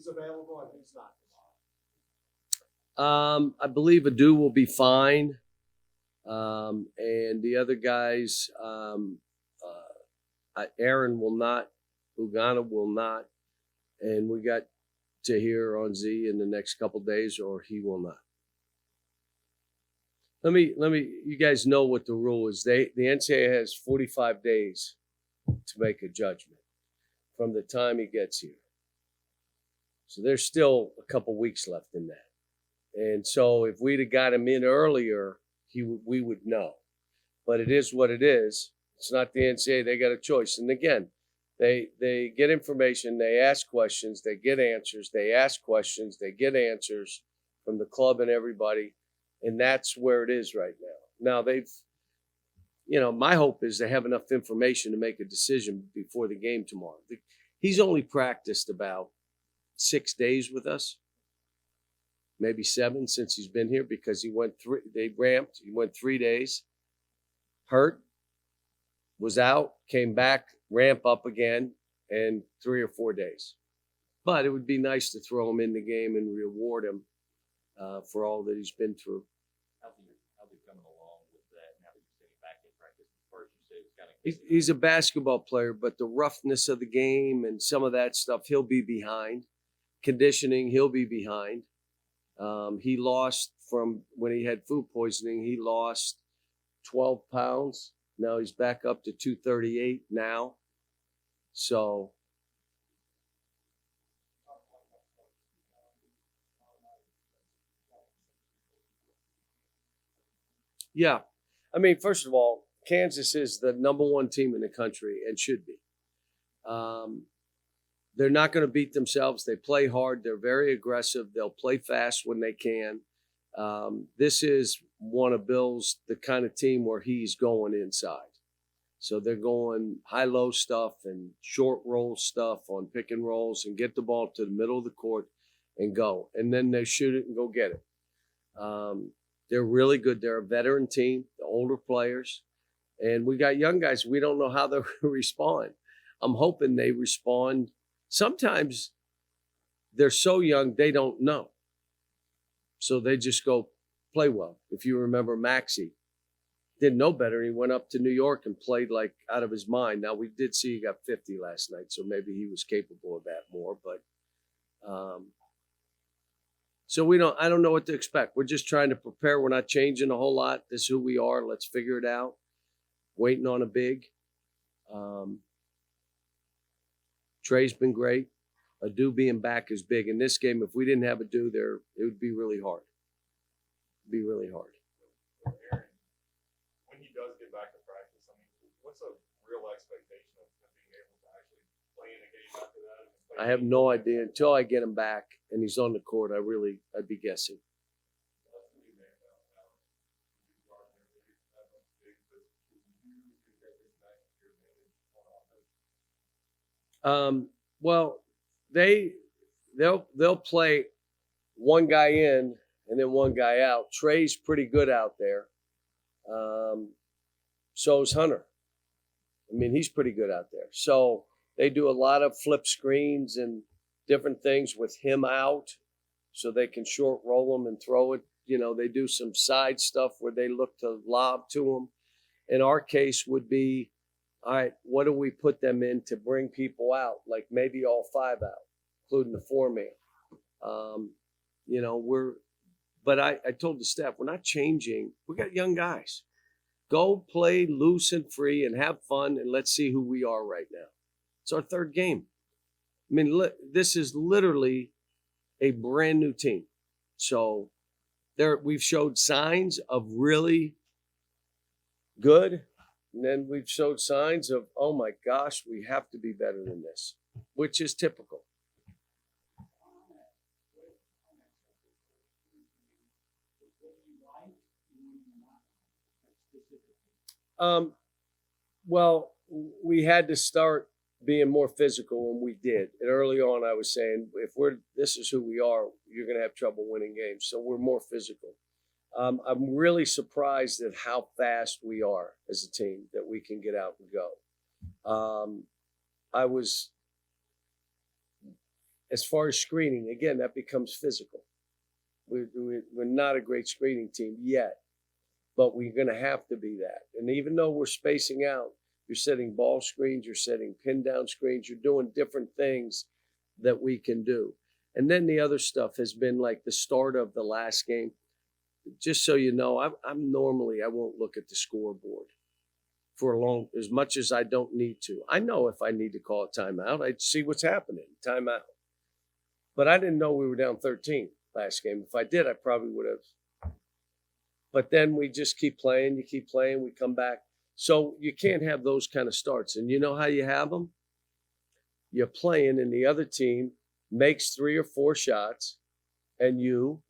who's available and who's not I believe Adu will be fine. And the other guys, Aaron will not, Ugana will not, and we got to hear on Z in the next couple days, or he will not. Let me. You guys know what the rule is. The NCAA has 45 days to make a judgment from the time he gets here. So there's still a couple weeks left in that. And so if we'd have got him in earlier, we would know. But it is what it is. It's not the NCAA. They got a choice. And again, they get information, they ask questions, they get answers, they ask questions, they get answers from the club and everybody. And that's where it is right now. Now my hope is they have enough information to make a decision before the game tomorrow. He's only practiced about 6 days with us, maybe 7 since he's been here, because he went 3 days, hurt, was out, came back, ramp up again, and 3 or 4 days. But it would be nice to throw him in the game and reward him for all that he's been through. How's he coming along with that now that he's getting back in practice? First, you said it's kind of He's a basketball player, but the roughness of the game and some of that stuff, he'll be behind. Conditioning, he'll be behind. He lost from when he had food poisoning, he lost 12 pounds. Now he's back up to 238 now. So yeah. I mean, first of all, Kansas is the number 1 team in the country and should be. They're not going to beat themselves. They play hard. They're very aggressive. They'll play fast when they can. This is one of Bill's, the kind of team where he's going inside. So they're going high-low stuff and short roll stuff on pick and rolls and get the ball to the middle of the court and go. And then they shoot it and go get it. They're really good. They're a veteran team, the older players. And we got young guys. We don't know how they're going to respond. I'm hoping they respond. Sometimes they're so young, they don't know. So they just go play well. If you remember Maxey, didn't know better. He went up to New York and played like out of his mind. Now, we did see he got 50 last night, so maybe he was capable of that more. But so I don't know what to expect. We're just trying to prepare. We're not changing a whole lot. This is who we are. Let's figure it out. Waiting on a big. Trey's been great. Adu being back is big. In this game, if we didn't have Adu there, it would be really hard. It'd be really hard. Aaron, when he does get back to practice, I mean, what's a real expectation of him being able to actually play in a game after that? I have no idea until I get him back and he's on the court. I'd be guessing. Well, they'll play one guy in and then one guy out. Trey's pretty good out there. So's Hunter. I mean, he's pretty good out there. So they do a lot of flip screens and different things with him out so they can short roll him and throw it. You know, they do some side stuff where they look to lob to him. In our case would be, all right, what do we put them in to bring people out? Like maybe all 5 out, including the 4-man. But I told the staff, we're not changing. We got young guys. Go play loose and free and have fun, and let's see who we are right now. It's our 3rd game. I mean, this is literally a brand new team. So we've showed signs of really good. And then we've showed signs of, oh my gosh, we have to be better than this, which is typical. Well, we had to start being more physical, and we did. And early on, I was saying, this is who we are, you're going to have trouble winning games. So we're more physical. I'm really surprised at how fast we are as a team, that we can get out and go. as far as screening, again, that becomes physical. We're not a great screening team yet, but we're going to have to be that. And even though we're spacing out, you're setting ball screens, you're setting pin down screens, you're doing different things that we can do. And then the other stuff has been like the start of the last game. Just so you know, I'm normally, I won't look at the scoreboard for as much as I don't need to. I know if I need to call a timeout, I'd see what's happening, timeout. But I didn't know we were down 13 last game. If I did, I probably would have. But then we just keep playing, we come back. So you can't have those kind of starts. And you know how you have them? You're playing and the other team makes 3 or 4 shots and you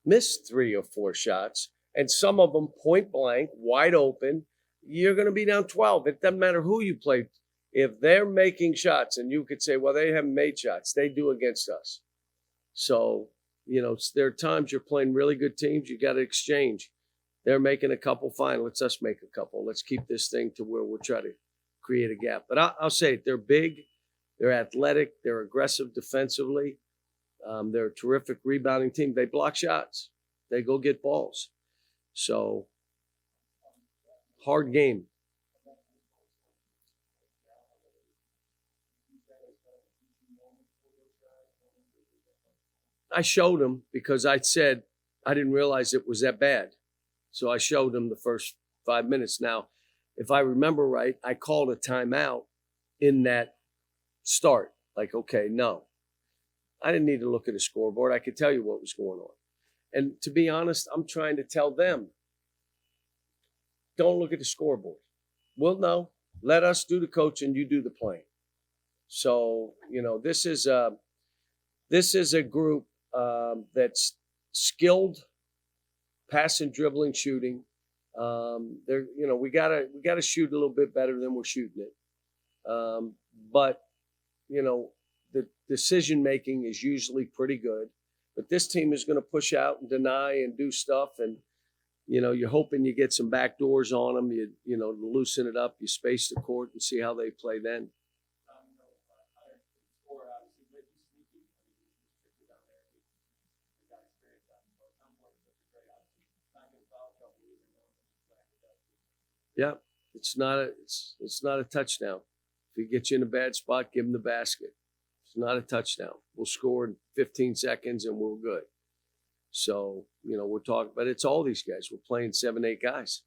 miss 3 or 4 shots, and some of them point blank, wide open. You're going to be down 12. It doesn't matter who you play. If they're making shots, and you could say, well, they haven't made shots, they do against us. So, you know, there are times you're playing really good teams, you got to exchange. They're making a couple, fine, let's us make a couple. Let's keep this thing to where we'll try to create a gap. But I'll say they're big, they're athletic, they're aggressive defensively. They're a terrific rebounding team. They block shots. They go get balls. So, hard game. I showed him because I said I didn't realize it was that bad. So I showed him the first 5 minutes. Now, if I remember right, I called a timeout in that start. Like, okay, no. I didn't need to look at a scoreboard. I could tell you what was going on. And to be honest, I'm trying to tell them, don't look at the scoreboard. We'll know. Let us do the coaching, you do the playing. So, you know, this is a group that's skilled, passing, dribbling, shooting. They're, you know, we gotta shoot a little bit better than we're shooting it. But, you know, the decision making is usually pretty good. But this team is going to push out and deny and do stuff, and you know, you're hoping you get some back doors on them. You know, loosen it up. You space the court and see how they play then. Yeah, it's not a touchdown. If he gets you in a bad spot, give him the basket. It's not a touchdown. We'll score in 15 seconds and we're good. So, you know, we're talking, but it's all these guys. We're playing 7, 8 guys.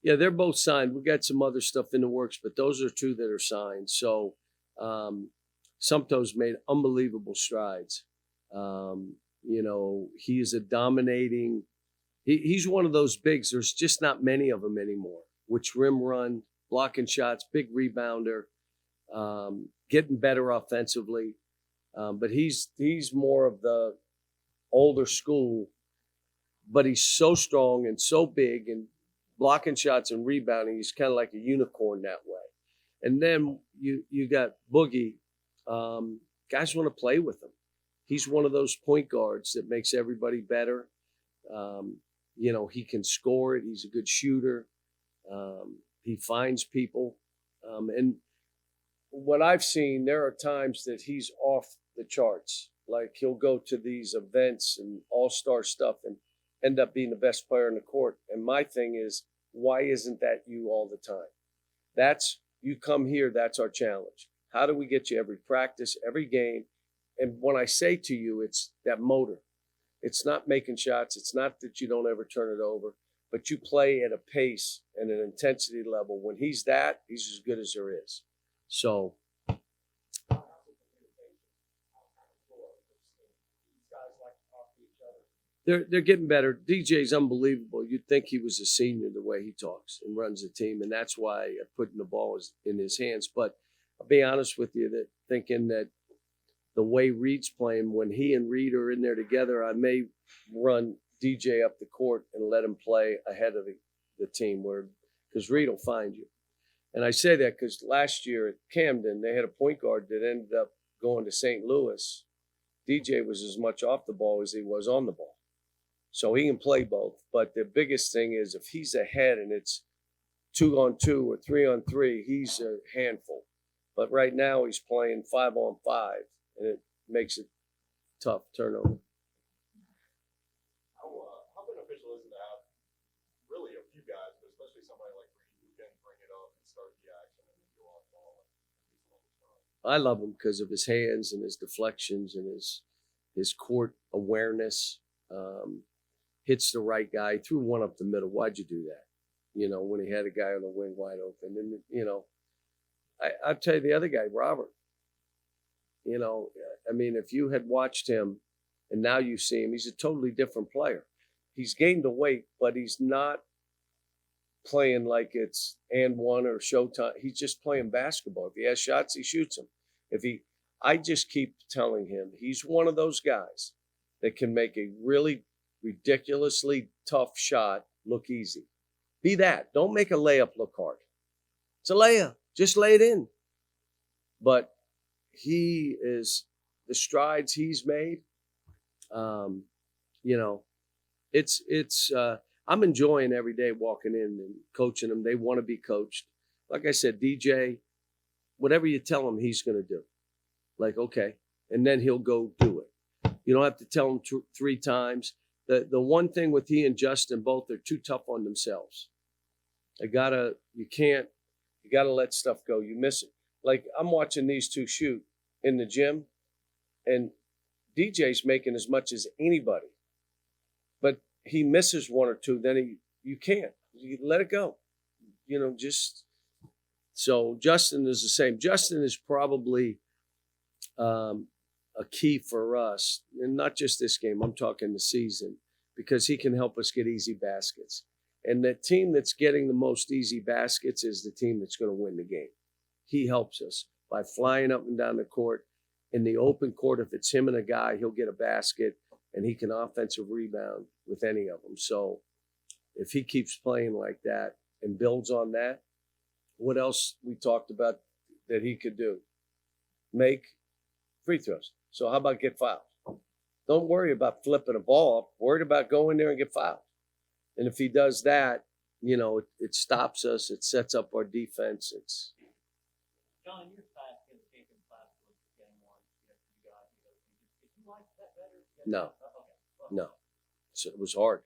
Yeah, they're both signed. We got some other stuff in the works, but those are 2 that are signed. So, Sumpto's made unbelievable strides. You know, he is a dominating. He's one of those bigs. There's just not many of them anymore. Which rim run, blocking shots, big rebounder, getting better offensively. But he's more of the older school. But he's so strong and so big and blocking shots and rebounding. He's kind of like a unicorn that way. And then you got Boogie. Guys want to play with him. He's one of those point guards that makes everybody better. You know, he can score it. He's a good shooter. He finds people. And what I've seen, there are times that he's off the charts. Like he'll go to these events and all-star stuff and end up being the best player in the court. And my thing is, why isn't that you all the time? You come here, that's our challenge. How do we get you every practice, every game? And when I say to you, it's that motor. It's not making shots. It's not that you don't ever turn it over, but you play at a pace and an intensity level. When he's as good as there is. So. They're getting better. DJ's unbelievable. You'd think he was a senior the way he talks and runs the team, and that's why putting the ball in his hands. But I'll be honest with you, that thinking that the way Reed's playing, when he and Reed are in there together, I may run DJ up the court and let him play ahead of the team, because Reed will find you. And I say that because last year at Camden, they had a point guard that ended up going to St. Louis. DJ was as much off the ball as he was on the ball. So he can play both. But the biggest thing is if he's ahead and it's 2-on-2 or 3-on-3, he's a handful. But right now he's playing 5-on-5, and it makes it tough turnover. How beneficial is it to have really a few guys, but especially somebody like Reed who can bring it up and start the action and then go on the ball and do some other stuff? I love him because of his hands and his deflections and his court awareness. Hits the right guy. He threw one up the middle. Why'd you do that? When he had a guy on the wing wide open. And, I'll tell you the other guy, Robert. If you had watched him and now you see him, he's a totally different player. He's gained the weight, but he's not playing like it's and one or showtime. He's just playing basketball. If he has shots, he shoots them. I just keep telling him he's one of those guys that can make a really ridiculously tough shot look easy. Be that. Don't make a layup look hard. It's a layup. Just lay it in. But he is the strides he's made. I'm enjoying every day walking in and coaching them. They want to be coached. Like I said, DJ, whatever you tell him, he's going to do. Like, okay. And then he'll go do it. You don't have to tell him 3 times. The one thing with he and Justin, both, they're too tough on themselves. You gotta let stuff go. You miss it. Like, I'm watching these two shoot in the gym, and DJ's making as much as anybody. But he misses 1 or 2, then you can't. You let it go. So Justin is the same. Justin is probably a key for us, and not just this game. I'm talking the season, because he can help us get easy baskets. And the team that's getting the most easy baskets is the team that's going to win the game. He helps us by flying up and down the court. In the open court, if it's him and a guy, he'll get a basket, and he can offensive rebound with any of them. So if he keeps playing like that and builds on that, what else we talked about that he could do? Make free throws. So how about get fouled? Don't worry about flipping a ball. Worry about going there and get fouled. And if he does that, it stops us. It sets up our defense. John, your fast in the champion class was game 1. You got, did you like that better? No. Okay. No. So it was hard.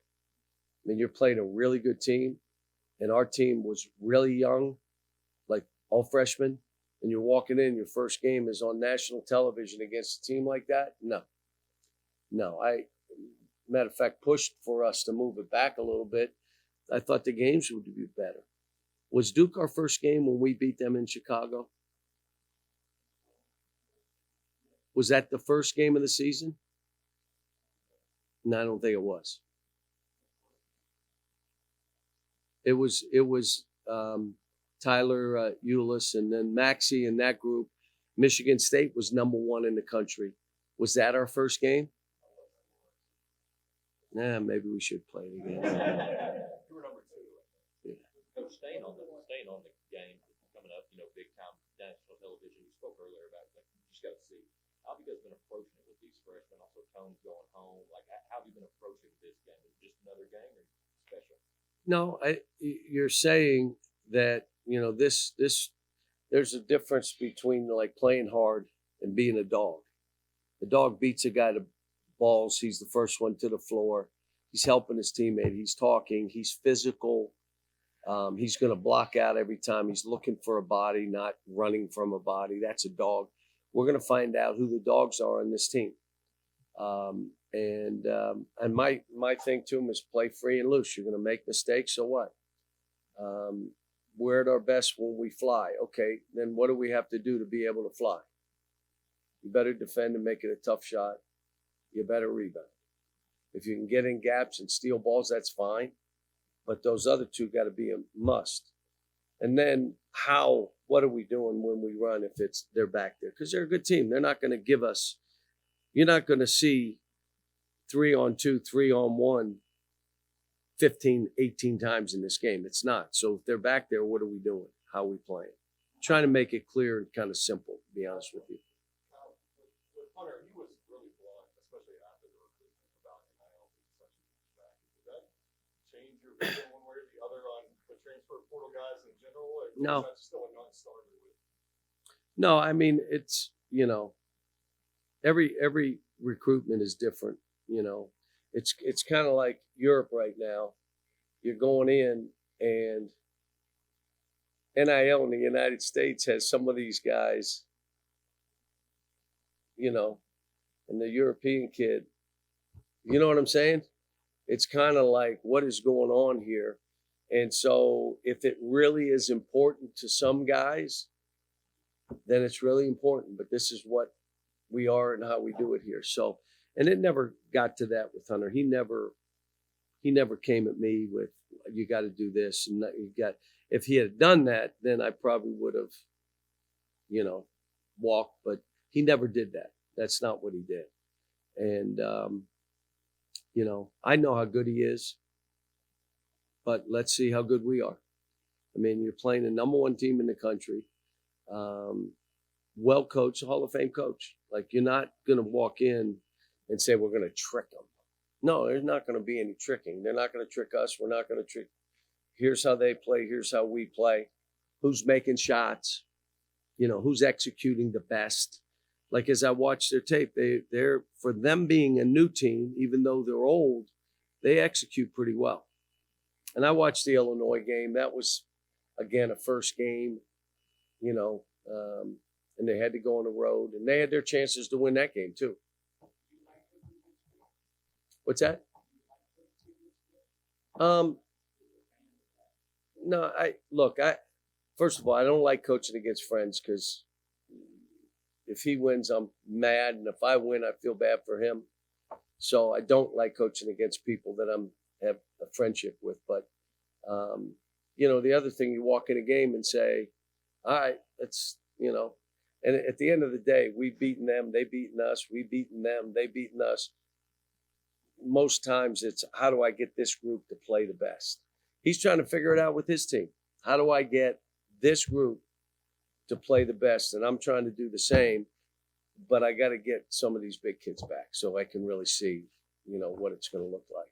You're playing a really good team, and our team was really young, like all freshmen, and you're walking in, your first game is on national television against a team like that? No. Matter of fact, pushed for us to move it back a little bit. I thought the games would be better. Was Duke our first game when we beat them in Chicago? Was that the first game of the season? No, I don't think it was. It was Tyler Eulis, and then Maxey and that group. Michigan State was number 1 in the country. Was that our first game? Nah, maybe we should play it again. You were number 2. Yeah. Coach, staying on the game coming up, big time national television. You spoke earlier about it. You just got to see how have you guys been approaching it with these freshmen? Also, Tone's going home. Like, how have you been approaching this game? Is it just another game or special? No, you're saying that there's a difference between like playing hard and being a dog. The dog beats a guy to balls. He's the first one to the floor. He's helping his teammate. He's talking. He's physical. He's going to block out every time. He's looking for a body, not running from a body. That's a dog. We're going to find out who the dogs are on this team. And my thing to him is play free and loose. You're going to make mistakes, so what? We're at our best when we fly. Okay, then what do we have to do to be able to fly? You better defend and make it a tough shot. You better rebound. If you can get in gaps and steal balls, that's fine. But those other 2 got to be a must. And then what are we doing when we run if they're back there? Because they're a good team. They're not going to give us, you're not going to see 3-on-2, 3-on-1 15, 18 times in this game. It's not. So if they're back there, what are we doing? How are we playing? Trying to make it clear and kind of simple, to be honest with you. With Hunter, he was really blunt, especially after the recruitment about NIL being such a your vision one way or the other on the transfer portal guys in general? Or No. is that still a non-starter with? No, I mean, it's, every recruitment is different. It's kind of like Europe right now. You're going in, and NIL in the United States has some of these guys, and the European kid, you know what I'm saying? It's kind of like, what is going on here? And so if it really is important to some guys, then it's really important. But this is what we are and how we do it here. So, and it never got to that with Hunter. He never came at me with, you got to do this and that, if he had done that, then I probably would have, walked, but he never did that. That's not what he did. And, I know how good he is, but let's see how good we are. I mean, you're playing the number one team in the country, well coached, Hall of Fame coach. Like, you're not going to walk in and say, we're going to trick them. No, there's not going to be any tricking. They're not going to trick us. We're not going to trick. Here's how they play. Here's how we play. Who's making shots? Who's executing the best? Like, as I watch their tape, they're for them being a new team, even though they're old, they execute pretty well. And I watched the Illinois game. That was, again, a first game, and they had to go on the road, and they had their chances to win that game too. What's that? No, first of all, I don't like coaching against friends, because if he wins, I'm mad, and if I win, I feel bad for him. So I don't like coaching against people that have a friendship with. But the other thing, you walk in a game and say, all right, let's, and at the end of the day, we've beaten them, they've beaten us, we've beaten them, they've beaten us. Most times it's, how do I get this group to play the best? He's trying to figure it out with his team. How do I get this group to play the best? And I'm trying to do the same, but I got to get some of these big kids back so I can really see, what it's going to look like.